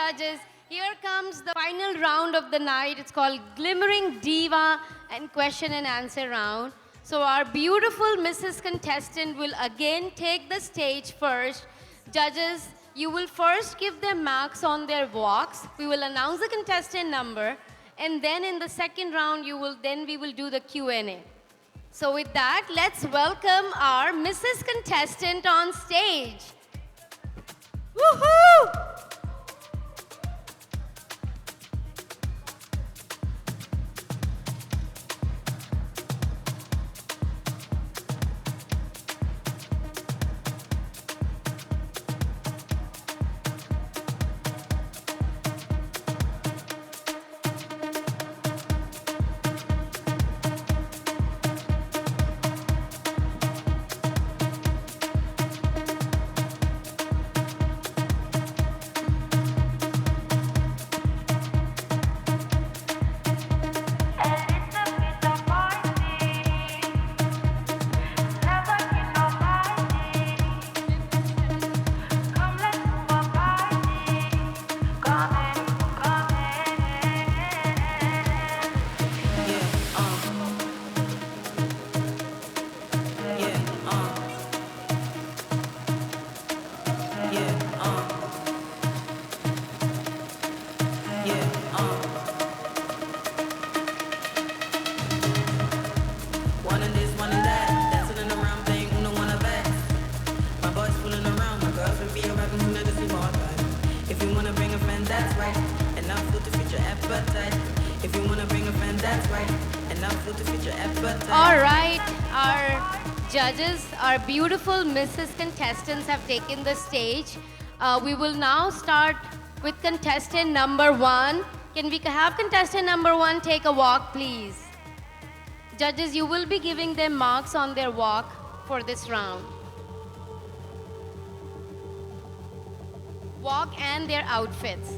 judges. Here comes the final round of the night. It's called Glimmering Diva and Question and Answer round. So our beautiful Mrs. Contestant will again take the stage first. Judges, you will first give them marks on their walks. We will announce the contestant number, and then in the second round, we will do the Q&A. So with that, let's welcome our Mrs. Contestant on stage. Woohoo! All right, our judges, our beautiful Mrs. Contestants have taken the stage. We will now start with contestant number 1. Can we have contestant number 1 take a walk, please? Judges, you will be giving them marks on their walk for this round. Walk and their outfits.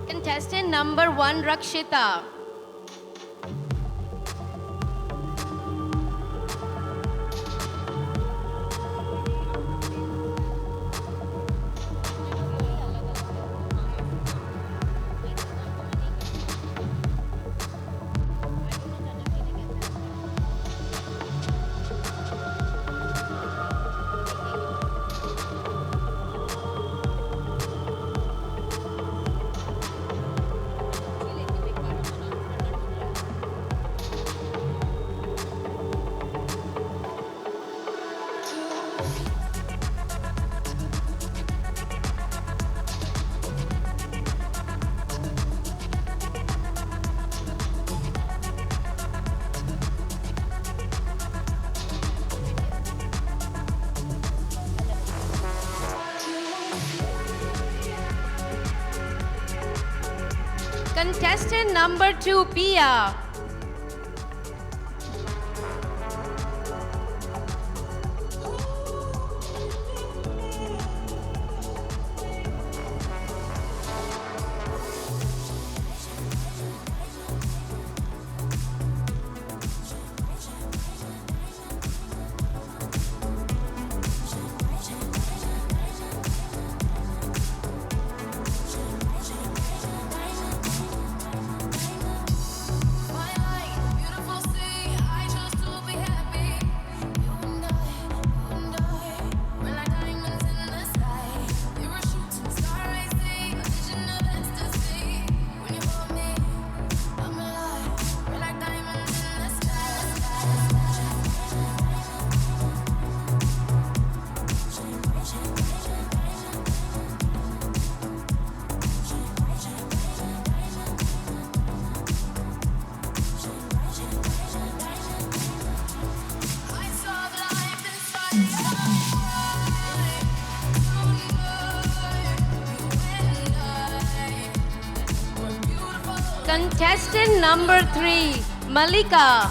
Contestant number 1, Rakshita. Contestant number 2, Pia. Contestant number 3, Malika.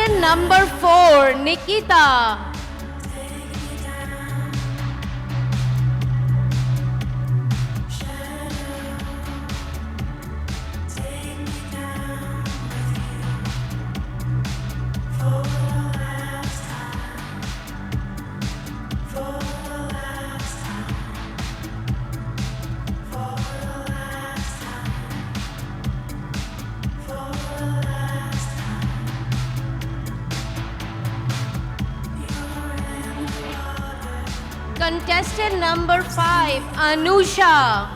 Contestant number 4, Nikita. Contestant number 5, Anusha.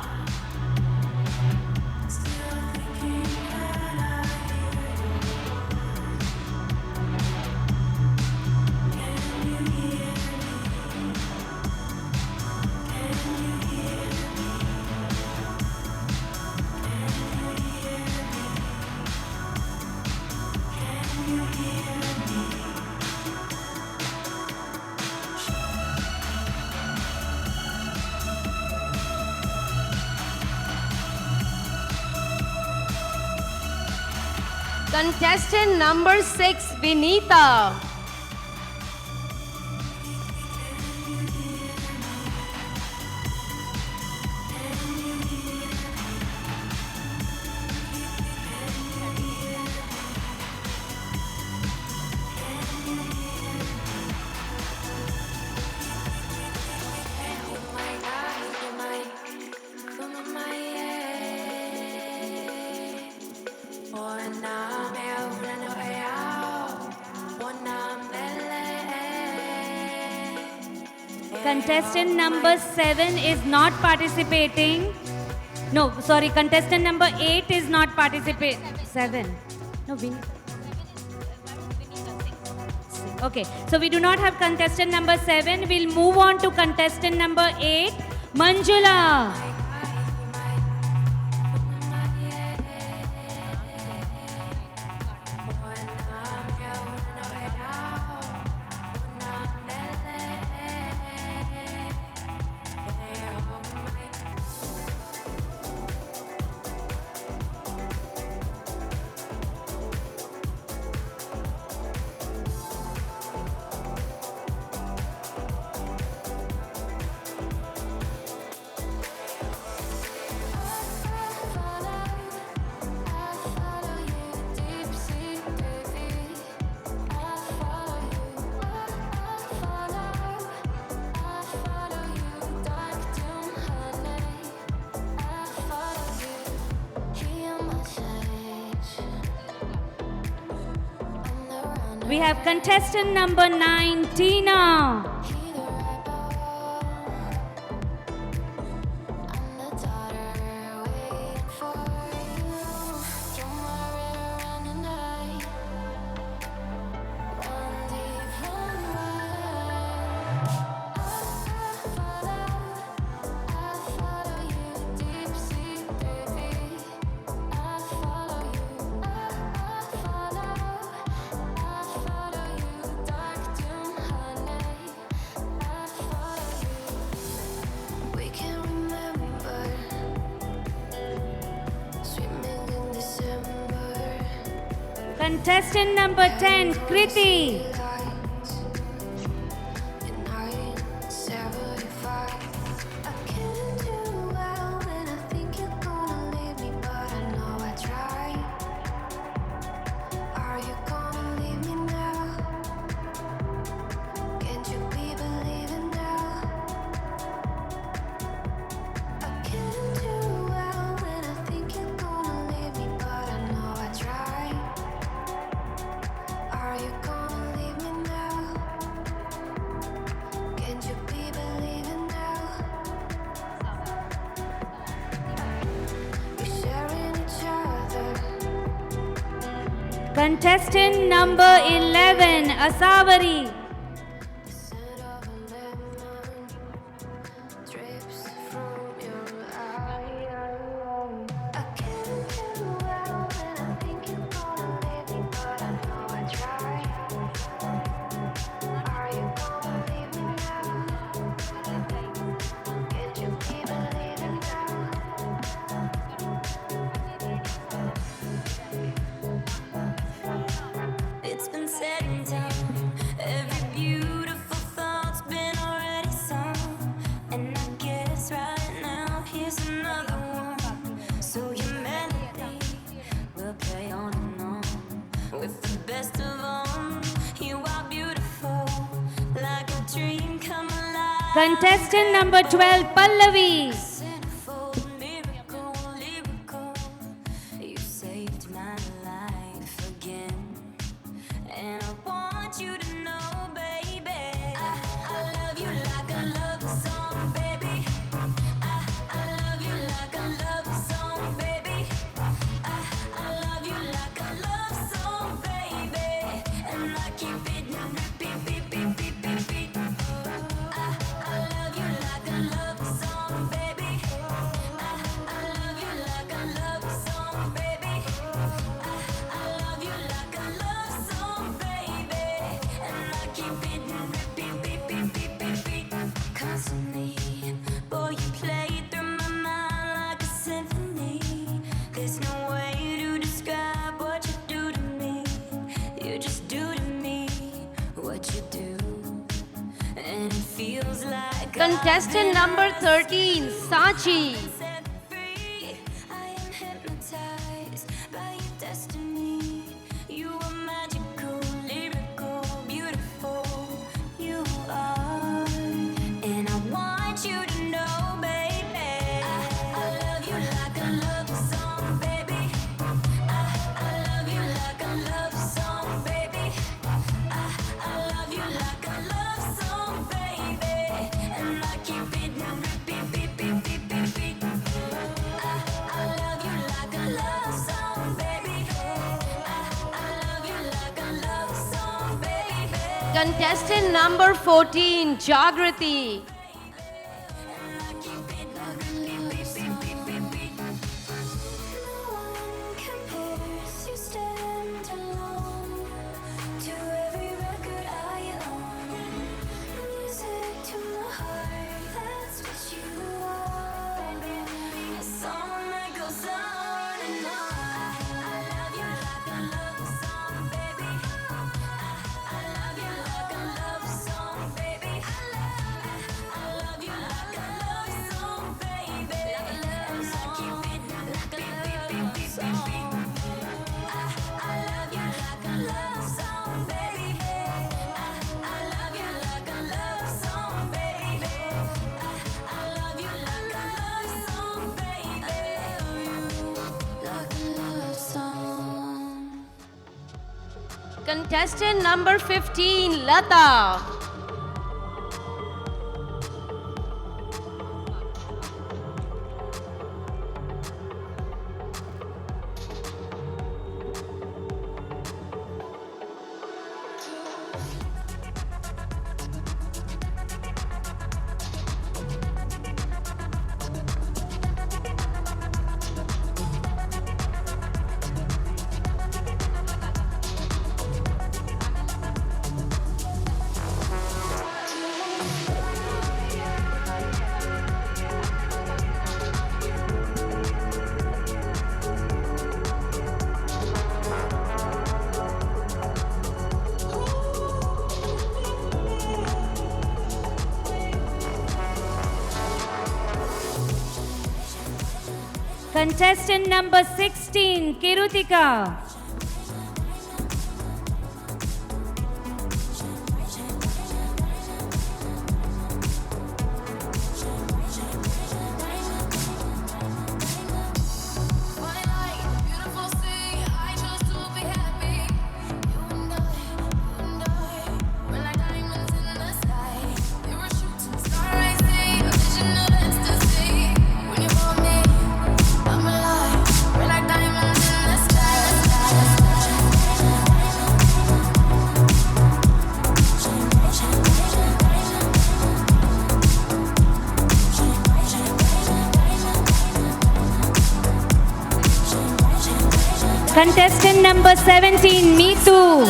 Contestant number 6, Vinita. Contestant number 7 is not participating. No, sorry, contestant number 8 is not participating. 7. No, okay, so we do not have contestant number 7. We'll move on to contestant number 8, Manjula. We have contestant number 9, Tina. Contestant number 10, Kriti. Contestant number 11, Asavari. It's been said Contestant number 12, Pallavi. Centerfold, miracle, lyrical. You saved my life again. And I want you to know, baby, I love you like a love song, baby. I love you like a love song, baby. I love you like a love song, baby. And I keep it repeat, beat, beat, beat, beat, beat. I love you like a love song, baby. I love you like a love song, baby. I love you like a love song, baby. And I keep it repeat, beat, beat, beat, beat, beat. Constantly, boy, you play through my mind like a symphony. There's no way to describe what you do to me. You just do to me what you do. And it feels like Contestant number 13, Sachi. set free. I am hypnotized by your destiny. You are magical, lyrical, beautiful. You are, and I want you to know, baby. I love you like a love song, baby. I love you like a love song, baby. I love you like a love song, baby. And I keep it repeat, beat, beat, beat, beat, beat. I love you like a love song, baby. I love you like a love song, baby. Contestant number 14, Jagrati. And I keep it repeat, beat, beat, beat, beat, beat. No one compares, you stand alone to every record I own. Music to my heart, that's what you are. A song that goes on and on. I love you like a love song, baby. I love you like a love song, baby. I love you like a love song, baby. And I keep it like a beat, beat, beat, beat, beat. I love you like a love song, baby. I love you like a love song, baby. I love you like a love song, baby. Like a love song. Contestant number 15, Lata. Contestant number 16, Kirutika. Contestant number 17, Meetu.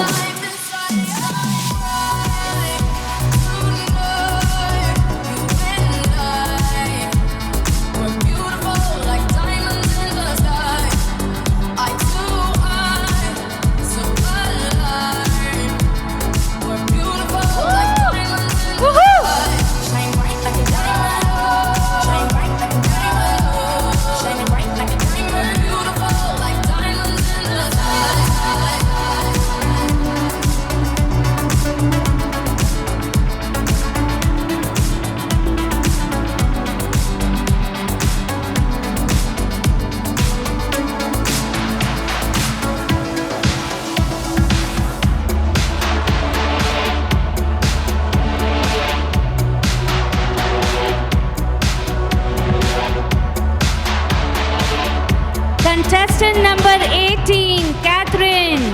Contestant number 18, Catherine.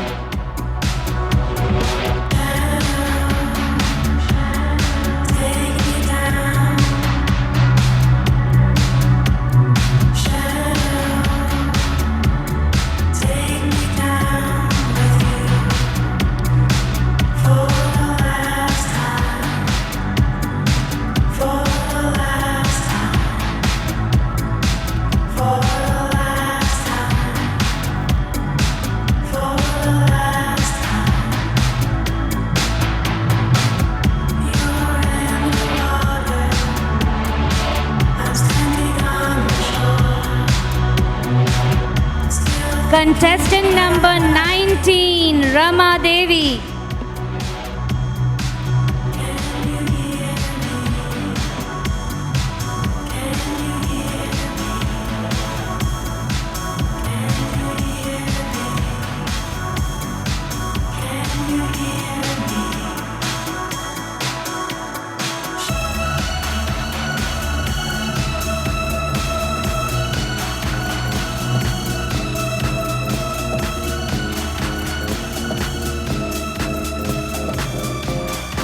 Contestant number 19, Rama Devi.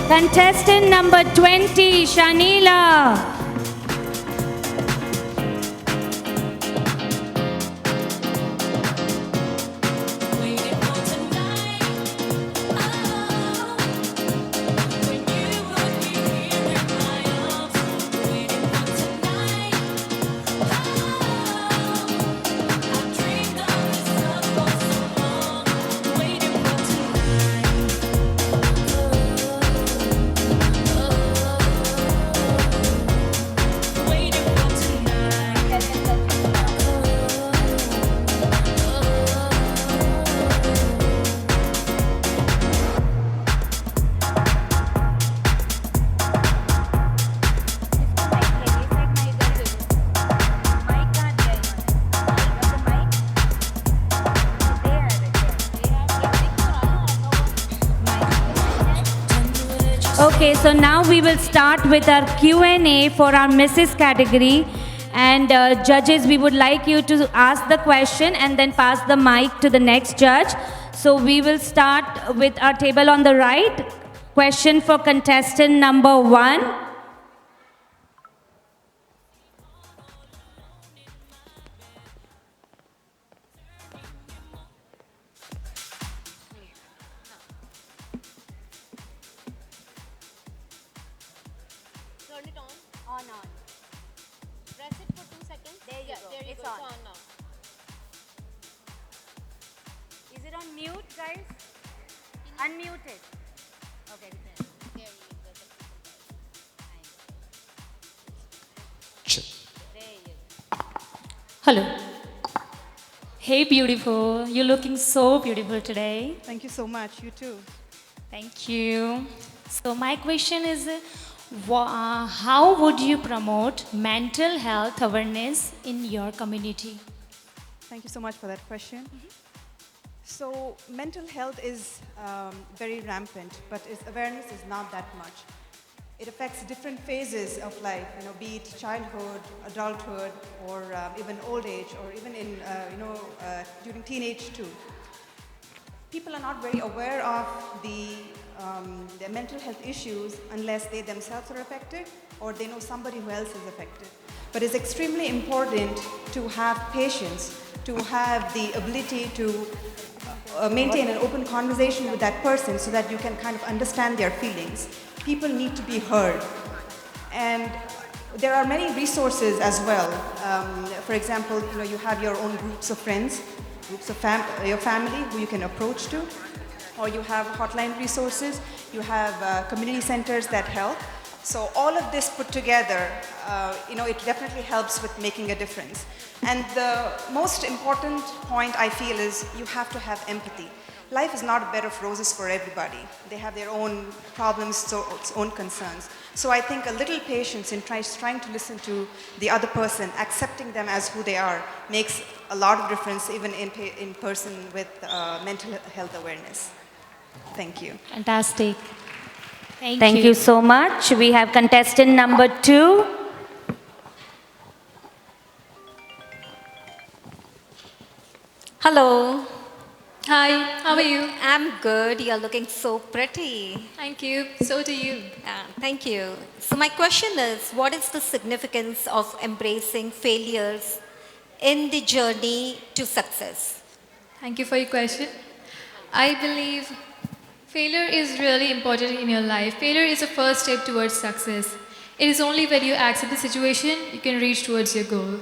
Contestant number 20, Shanila. Waiting for tonight. Oh, when you would be here in my arms. Waiting for tonight. Oh, I've dreamed of this love for so long. Waiting for tonight. Waiting for Okay, so now we will start with our Q&A for our Mrs. category. And judges, we would like you to ask the question and then pass the mic to the next judge. So we will start with our table on the right. Question for contestant number 1. Turn it on. On. Press it for 2 seconds. There you go. There you go. It's on now. Is it on mute, guys? Unmuted. Okay. There you go. Hello. Hey, beautiful. You're looking so beautiful today. Thank you so much. You too. Thank you. So, my question is how would you promote mental health awareness in your community? Thank you so much for that question. So, mental health is very rampant, but its awareness is not that much. It affects different phases of life, be it childhood, adulthood, or even old age, or even in, during teenage too. People are not very aware of their mental health issues unless they themselves are affected or they know somebody who else is affected. But it's extremely important to have patience, to have the ability to maintain an open conversation with that person so that you can kind of understand their feelings. People need to be heard. And there are many resources as well. For example, you have your own groups of friends, groups of your family who you can approach to, or you have hotline resources, you have community centers that help. So all of this put together, it definitely helps with making a difference. And the most important point I feel is you have to have empathy. Life is not a bed of roses for everybody. They have their own problems, its own concerns. So I think a little patience in trying to listen to the other person, accepting them as who they are, makes a lot of difference even in person with mental health awareness. Thank you. Fantastic. Thank you so much. We have contestant number 2. Hello. Hi, how are you? I'm good. You're looking so pretty. Thank you. So do you. Thank you. So, my question is, what is the significance of embracing failures in the journey to success? Thank you for your question. I believe failure is really important in your life. Failure is the first step towards success. It is only when you accept the situation you can reach towards your goal.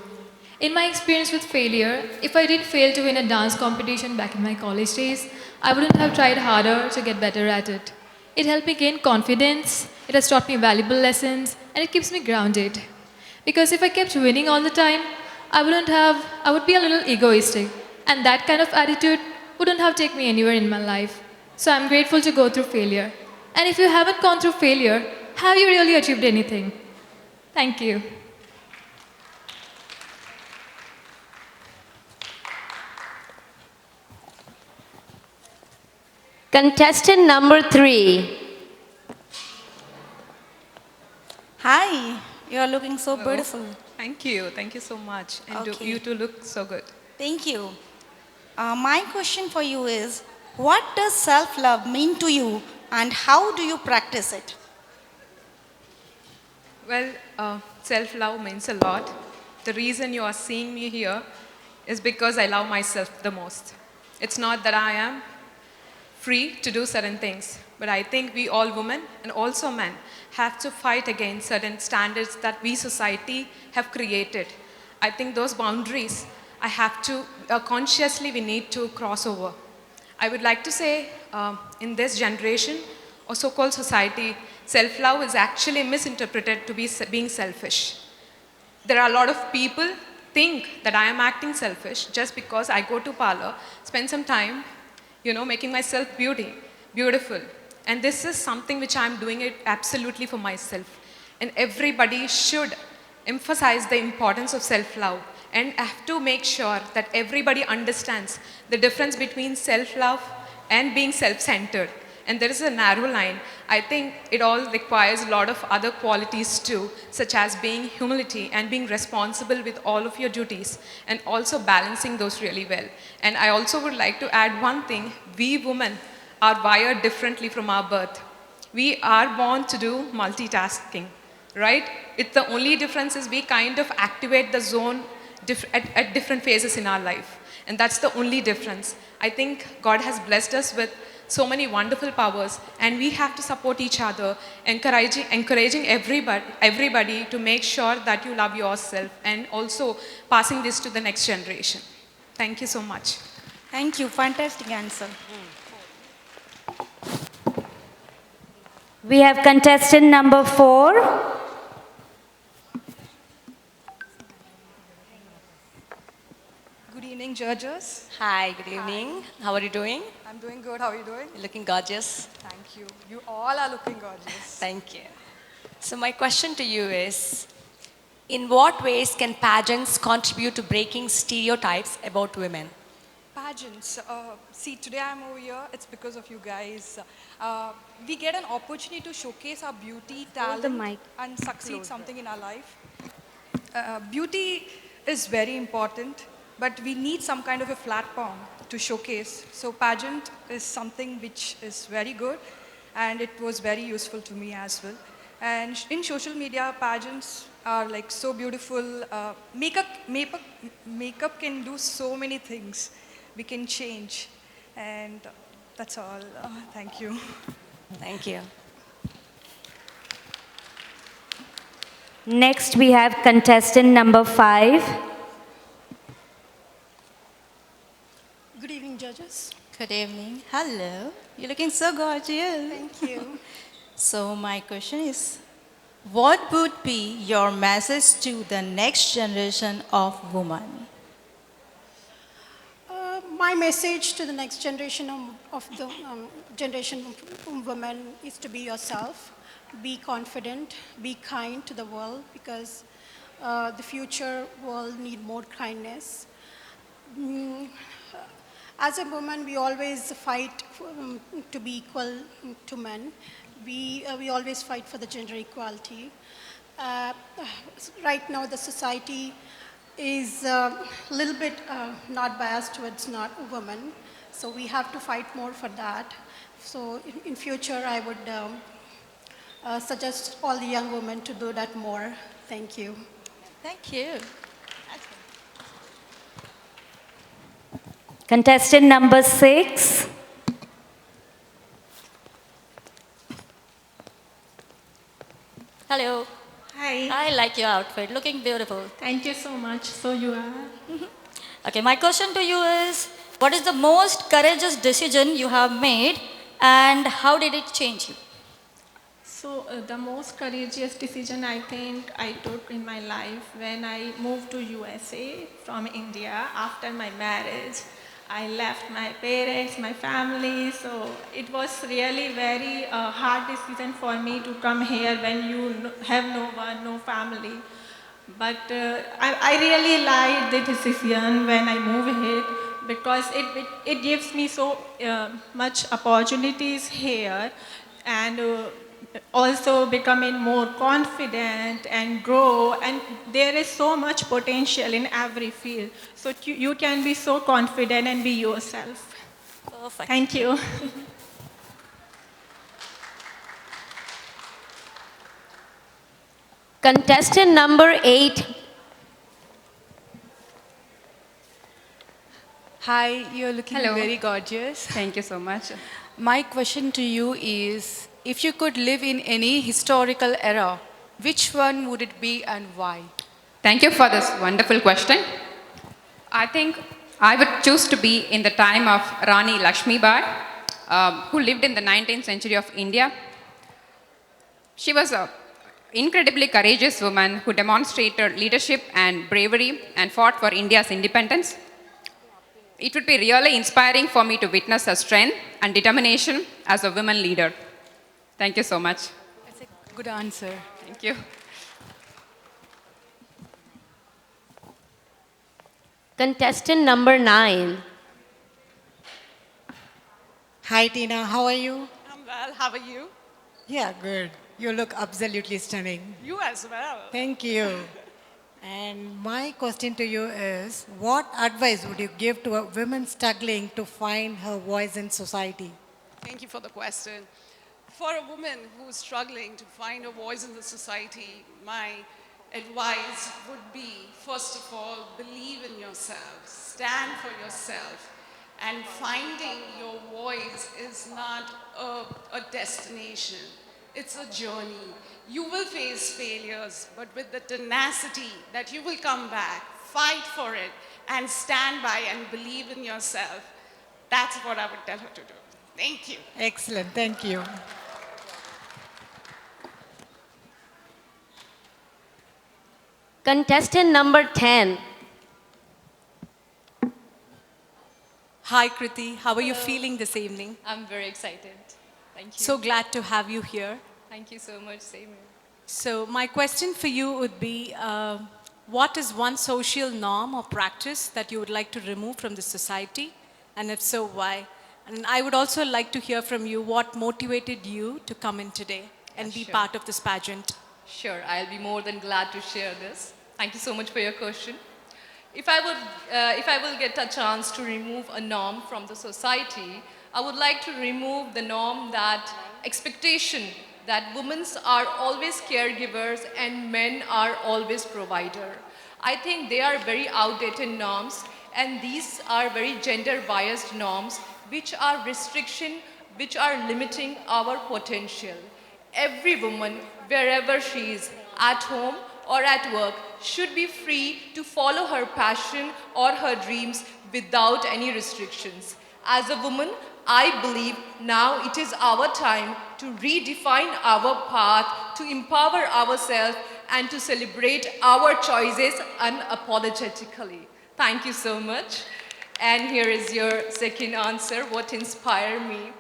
In my experience with failure, if I didn't fail to win a dance competition back in my college days, I wouldn't have tried harder to get better at it. It helped me gain confidence, it has taught me valuable lessons, and it keeps me grounded. Because if I kept winning all the time, I would be a little egoistic. And that kind of attitude wouldn't have taken me anywhere in my life. So I'm grateful to go through failure. And if you haven't gone through failure, have you really achieved anything? Thank you. Contestant number 3. Hi, you are looking so beautiful. Thank you so much. And Okay. you two look so good. Thank you. My question for you is, what does self-love mean to you and how do you practice it? Well, self-love means a lot. The reason you are seeing me here is because I love myself the most. It's not that I am free to do certain things, but I think we all women and also men have to fight against certain standards that we society have created. I think those boundaries I have to consciously we need to cross over. I would like to say in this generation or so-called society, self-love is actually misinterpreted to be being selfish. There are a lot of people think that I am acting selfish just because I go to parlor, spend some time, making myself beautiful. And this is something which I'm doing it absolutely for myself. And everybody should emphasize the importance of self-love and have to make sure that everybody understands the difference between self-love and being self-centered. And there is a narrow line. I think it all requires a lot of other qualities too, such as being humility and being responsible with all of your duties and also balancing those really well. And I also would like to add one thing. We women are wired differently from our birth. We are born to do multitasking, right? The only difference is we kind of activate the zone at different phases in our life. And that's the only difference. I think God has blessed us with so many wonderful powers, and we have to support each other, encouraging everybody to make sure that you love yourself and also passing this to the next generation. Thank you so much. Thank you, fantastic answer. We have contestant number 4. Good evening, judges. Hi, good evening. How are you doing? I'm doing good. How are you doing? You're looking gorgeous. Thank you. You all are looking gorgeous. Thank you. So, my question to you is, in what ways can pageants contribute to breaking stereotypes about women? Pageants. See, today I'm over here. It's because of you guys. We get an opportunity to showcase our beauty, Hold the talent, mic and succeed something in our life. Beauty is very important, but we need some kind of a platform to showcase. So pageant is something which is very good, and it was very useful to me as well. And in social media, pageants are like so beautiful. Makeup can do so many things. We can change, and that's all. Thank you. Thank you. Next, we have contestant number 5. Good evening, judges. Good evening. Hello. You're looking so gorgeous. Thank you. So my question is, what would be your message to the next generation of women? My message to the next generation of the generation of women is to be yourself, be confident, be kind to the world, because the future world need more kindness. As a woman, we always fight to be equal to men. We always fight for the gender equality. Right now, the society is a little bit not biased towards not women. So we have to fight more for that. So in future, I would suggest all the young women to do that more. Thank you. Thank you. Contestant number 6. Hello. Hi. I like your outfit, looking beautiful. Thank you so much. So you are. Okay, my question to you is, what is the most courageous decision you have made and how did it change you? So the most courageous decision I think I took in my life when I moved to USA from India after my marriage. I left my parents, my family, so it was really very hard decision for me to come here when you have no one, no family. But I really liked the decision when I moved here because it gives me so much opportunities here and also becoming more confident and grow, and there is so much potential in every field. So you can be so confident and be yourself. Perfect. Thank you. Contestant number 8. Hi, you're looking Hello. very gorgeous. Thank you so much. My question to you is, if you could live in any historical era, which one would it be and why? Thank you for this wonderful question. I think I would choose to be in the time of Rani Lakshmi Bai, who lived in the 19th century of India. She was an incredibly courageous woman who demonstrated leadership and bravery and fought for India's independence. It would be really inspiring for me to witness her strength and determination as a woman leader. Thank you so much. That's a good answer. Thank you. Contestant number 9. Hi Tina, how are you? I'm well. How are you? Yeah, good. You look absolutely stunning. You as well. Thank you. And my question to you is, what advice would you give to a woman struggling to find her voice in society? Thank you for the question. For a woman who's struggling to find a voice in the society, my advice would be, first of all, believe in yourself, stand for yourself, and finding your voice is not a destination, it's a journey. You will face failures, but with the tenacity that you will come back, fight for it, and stand by and believe in yourself. That's what I would tell her to do. Thank you. Excellent, thank you. Contestant number 10. Hi, Kriti. How are you feeling this evening? I'm very excited. Thank you. So glad to have you here. Thank you so much. Same here. So my question for you would be, what is one social norm or practice that you would like to remove from the society? And if so, why? And I would also like to hear from you what motivated you to come in today and be sure. part of this pageant. Sure, I'll be more than glad to share this. Thank you so much for your question. If I will get a chance to remove a norm from the society, I would like to remove the norm that expectation that women are always caregivers and men are always provider. I think they are very outdated norms, and these are very gender biased norms which are restriction, which are limiting our potential. Every woman, wherever she is, at home or at work, should be free to follow her passion or her dreams without any restrictions. As a woman, I believe now it is our time to redefine our path, to empower ourselves and to celebrate our choices unapologetically. Thank you so much. And here is your second answer, what inspired me.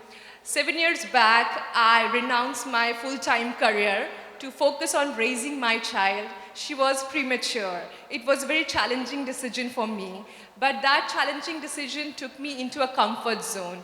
7 years back, I renounced my full-time career to focus on raising my child. She was premature. It was a very challenging decision for me, but that challenging decision took me into a comfort zone.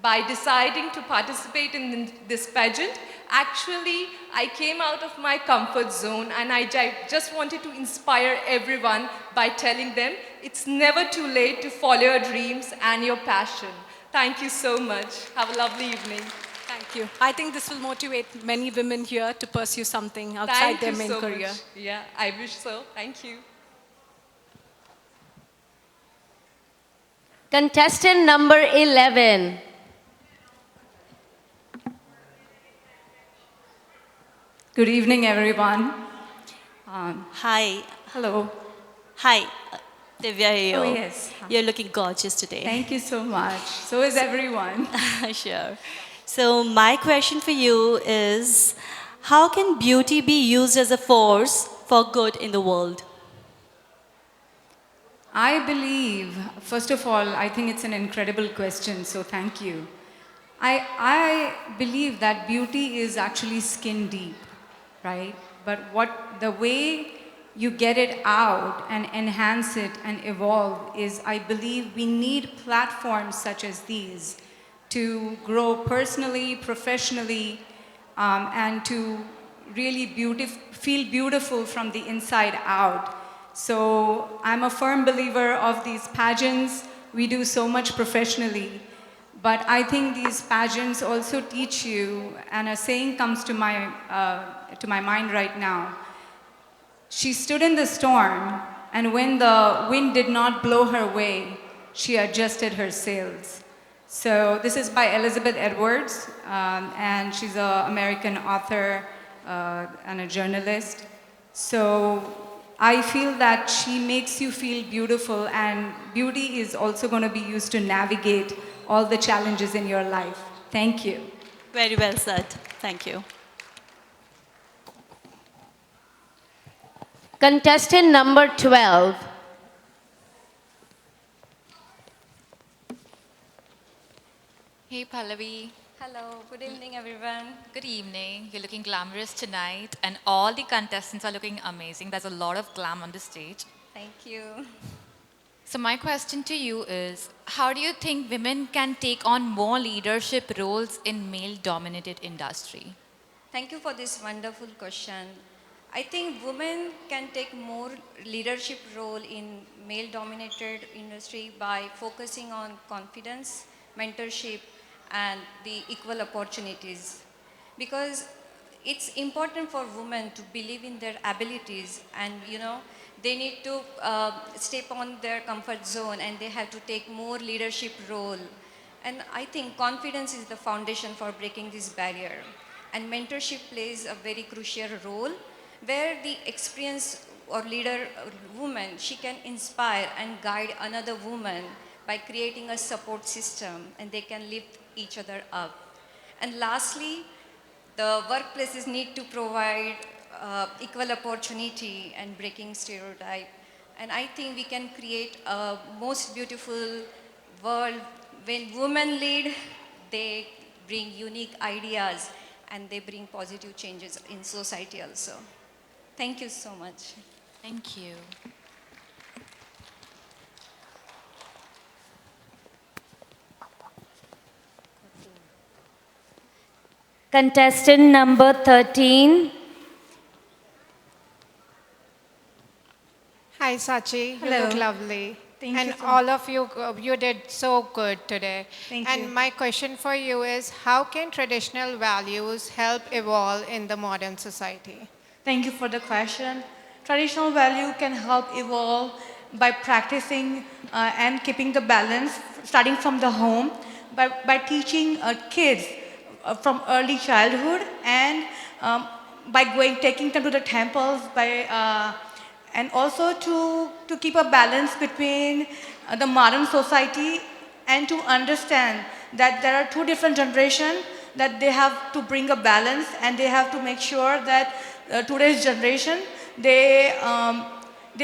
By deciding to participate in this pageant, Actually, I came out of my comfort zone and I just wanted to inspire everyone by telling them it's never too late to follow your dreams and your passion. Thank you so much. Have a lovely evening. Thank you. I think this will motivate many women here to pursue something outside Thank their you main so career. much. Yeah, I wish so. Thank you. Contestant number 11. Good evening, everyone. Hi. Hello. Hi, Divya here. Oh, yes. You're looking gorgeous today. Thank you so much. So is everyone. Sure. So my question for you is, how can beauty be used as a force for good in the world? I believe, first of all, I think it's an incredible question, so thank you. I believe that beauty is actually skin deep, right? But the way you get it out and enhance it and evolve is, I believe we need platforms such as these to grow personally, professionally, and to really feel beautiful from the inside out. So I'm a firm believer of these pageants. We do so much professionally. But I think these pageants also teach you, and a saying comes to my mind right now. She stood in the storm, and when the wind did not blow her way, she adjusted her sails. So this is by Elizabeth Edwards, and she's an American author and a journalist. So I feel that she makes you feel beautiful, and beauty is also going to be used to navigate all the challenges in your life. Thank you. Very well said. Thank you. Contestant number 12. Hey Pallavi. Hello, good evening everyone. Good evening. You're looking glamorous tonight and all the contestants are looking amazing. There's a lot of glam on the stage. Thank you. So my question to you is, how do you think women can take on more leadership roles in male-dominated industry? Thank you for this wonderful question. I think women can take more leadership role in male-dominated industry by focusing on confidence, mentorship, and the equal opportunities. Because it's important for women to believe in their abilities, and they need to step on their comfort zone, and they have to take more leadership role. And I think confidence is the foundation for breaking this barrier. And mentorship plays a very crucial role, where the experienced or leader woman, she can inspire and guide another woman by creating a support system, and they can lift each other up. And lastly, the workplaces need to provide equal opportunity and breaking stereotype. And I think we can create a most beautiful world. When women lead, they bring unique ideas and they bring positive changes in society also. Thank you so much. Thank you. Contestant number 13. Hi, Sachi. You Hello. look lovely. Thank and you so all of you, you did so good today. Thank and you. my question for you is, how can traditional values help evolve in the modern society? Thank you for the question. Traditional value can help evolve by practicing and keeping the balance, starting from the home, by teaching kids from early childhood, and by taking them to the temples, and also to keep a balance between the modern society, and to understand that there are two different generations, that they have to bring a balance, and they have to make sure that today's generation, they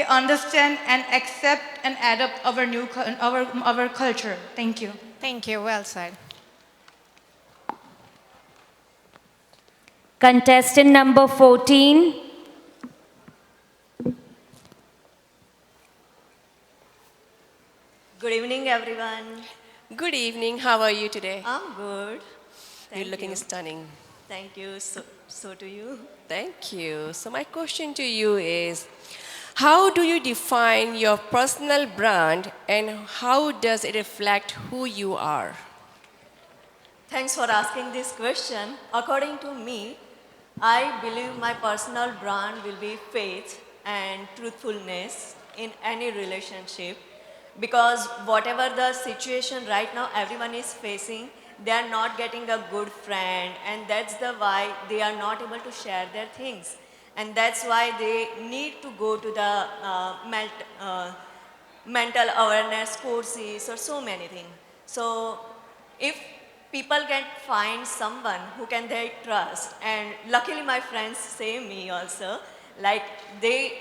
understand and accept and adapt our culture. Thank you. Thank you. Well said. Contestant number 14. Good evening, everyone. Good evening. How are you today? I'm good. You're looking stunning. Thank you. So to you. Thank you. So my question to you is, how do you define your personal brand and how does it reflect who you are? Thanks for asking this question. According to me, I believe my personal brand will be faith and truthfulness in any relationship, because whatever the situation right now everyone is facing, they are not getting a good friend, and that's the why they are not able to share their things, and that's why they need to go to the mental awareness courses or so many things. So if people can find someone who can they trust, and luckily my friends say me also, like they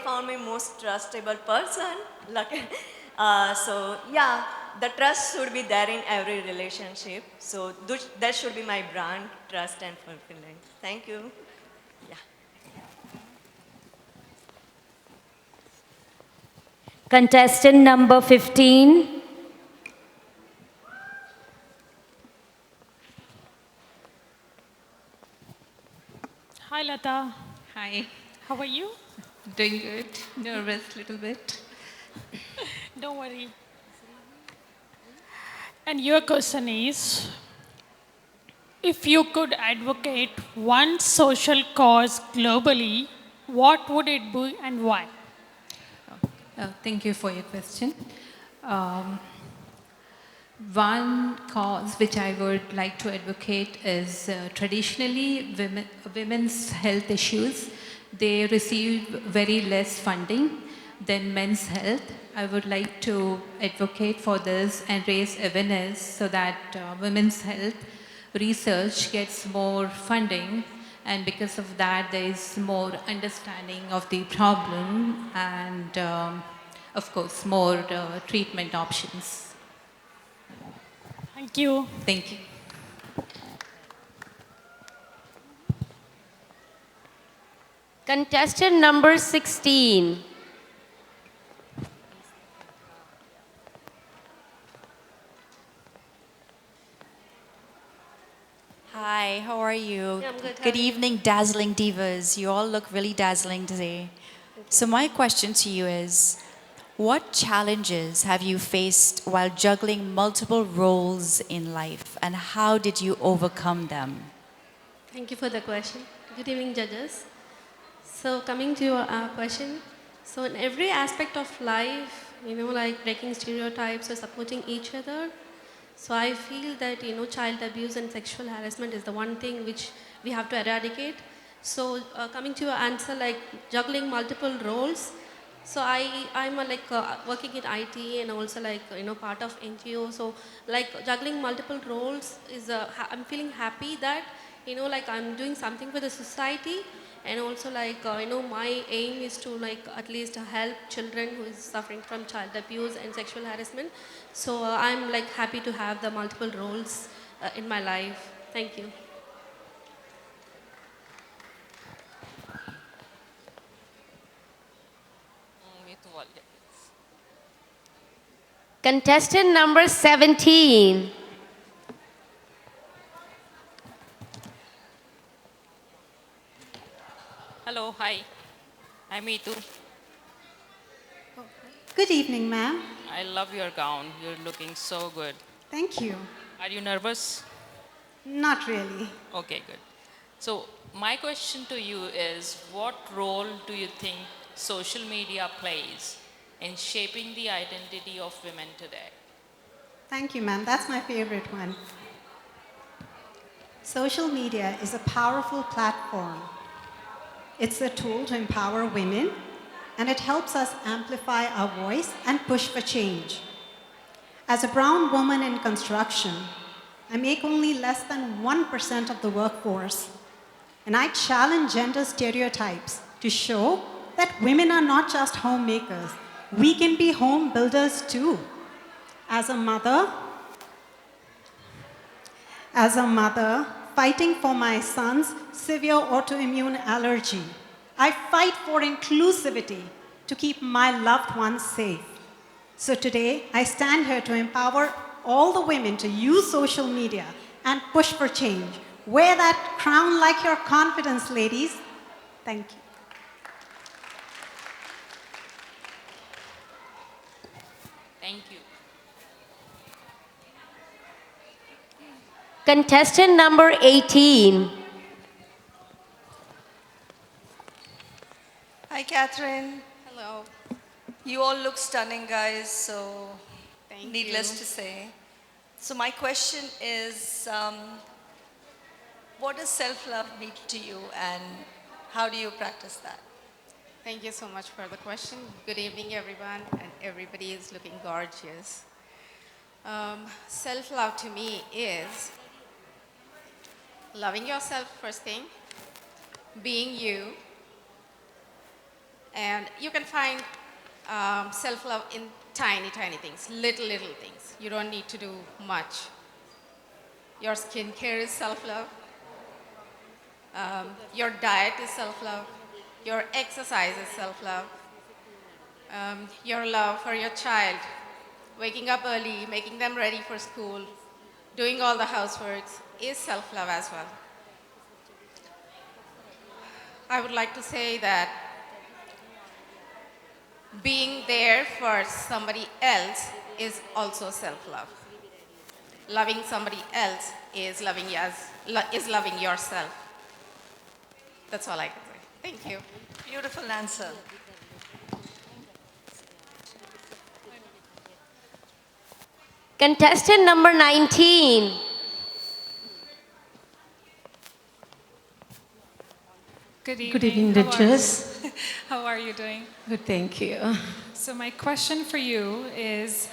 found me most trustable person. So yeah, the trust should be there in every relationship. So that should be my brand, trust and fulfillment. Thank you. Yeah. Contestant number 15. Hi, Lata. Hi. How are you? Doing good. Nervous a little bit. Don't worry. And your question is, if you could advocate one social cause globally, what would it be and why? Thank you for your question. One cause which I would like to advocate is traditionally women's health issues. They receive very less funding than men's health. I would like to advocate for this and raise awareness so that women's health research gets more funding, and because of that there is more understanding of the problem and of course more treatment options. Thank you. Thank you. Contestant number 16. Hi, how are you? Yeah, I'm good. How Good are you? evening, dazzling divas. You all look really dazzling today. So my question to you is, what challenges have you faced while juggling multiple roles in life, and how did you overcome them? Thank you for the question. Good evening, judges. So coming to your question, so in every aspect of life, like breaking stereotypes or supporting each other, so I feel that, child abuse and sexual harassment is the one thing which we have to eradicate. So coming to your answer, like juggling multiple roles, so I'm working in IT and also part of NGO. So like juggling multiple roles is, I'm feeling happy that, I'm doing something for the society, and also my aim is to at least help children who is suffering from child abuse and sexual harassment. So I'm happy to have the multiple roles in my life. Thank you. Contestant number 17. Hello, hi. I'm Meetu. Good evening, ma'am. I love your gown. You're looking so good. Thank you. Are you nervous? Not really. Okay, good. So, my question to you is, what role do you think social media plays in shaping the identity of women today? Thank you, ma'am. That's my favorite one. Social media is a powerful platform. It's a tool to empower women, and it helps us amplify our voice and push for change. As a brown woman in construction, I make only less than 1% of the workforce, and I challenge gender stereotypes to show that women are not just homemakers. We can be home builders too. As a mother, fighting for my son's severe autoimmune allergy, I fight for inclusivity to keep my loved ones safe. So today, I stand here to empower all the women to use social media and push for change. Wear that crown like your confidence, ladies. Thank you. Thank you. Contestant number 18. Hi, Catherine. Hello. You all look stunning, guys, so needless you. to say. So my question is, what does self-love mean to you, and how do you practice that? Thank you so much for the question. Good evening, everyone, and everybody is looking gorgeous. Self-love to me is loving yourself first thing, being you, and you can find self-love in tiny, tiny things, little things. You don't need to do much. Your skincare is self-love. Your diet is self-love. Your exercise is self-love. Your love for your child, waking up early, making them ready for school, doing all the houseworks is self-love as well. I would like to say that being there for somebody else is also self-love. Loving somebody else is loving yourself. That's all I can say. Thank you. Beautiful answer. Contestant number 19. Good evening. Good evening, Duchess. How are you doing? Good, thank you. So my question for you is,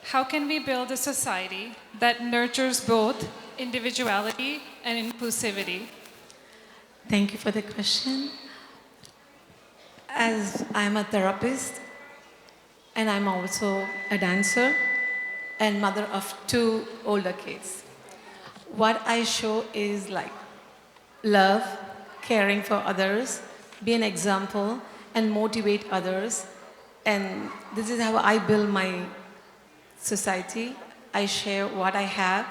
how can we build a society that nurtures both individuality and inclusivity? Thank you for the question. As I'm a therapist, and I'm also a dancer, and mother of 2 older kids, what I show is like love, caring for others, be an example, and motivate others. And this is how I build my society. I share what I have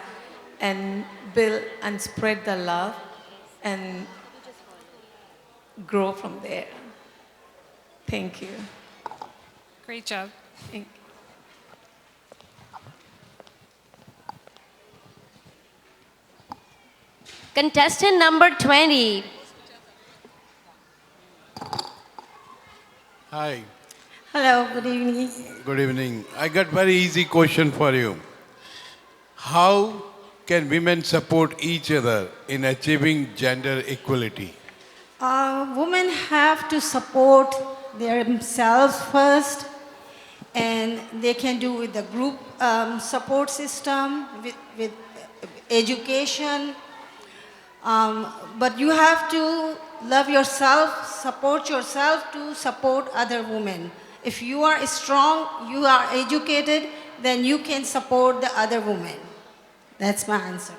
and build and spread the love and grow from there. Thank you. Great job. Thank you. Contestant number 20. Hi. Hello, good evening. Good evening. I got very easy question for you. How can women support each other in achieving gender equality? Women have to support themselves first, and they can do with the group support system, with education. But you have to love yourself, support yourself to support other women. If you are strong, you are educated, then you can support the other women. That's my answer.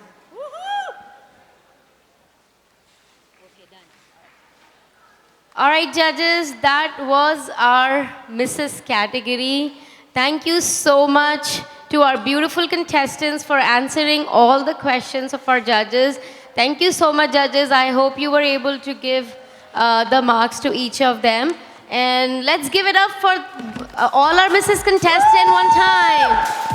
All right, judges, that was our Mrs. category. Thank you so much to our beautiful contestants for answering all the questions of our judges. Thank you so much, judges. I hope you were able to give the marks to each of them. And let's give it up for all our Mrs. contestants one time.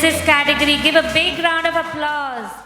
Mrs. category. Give a big round of applause.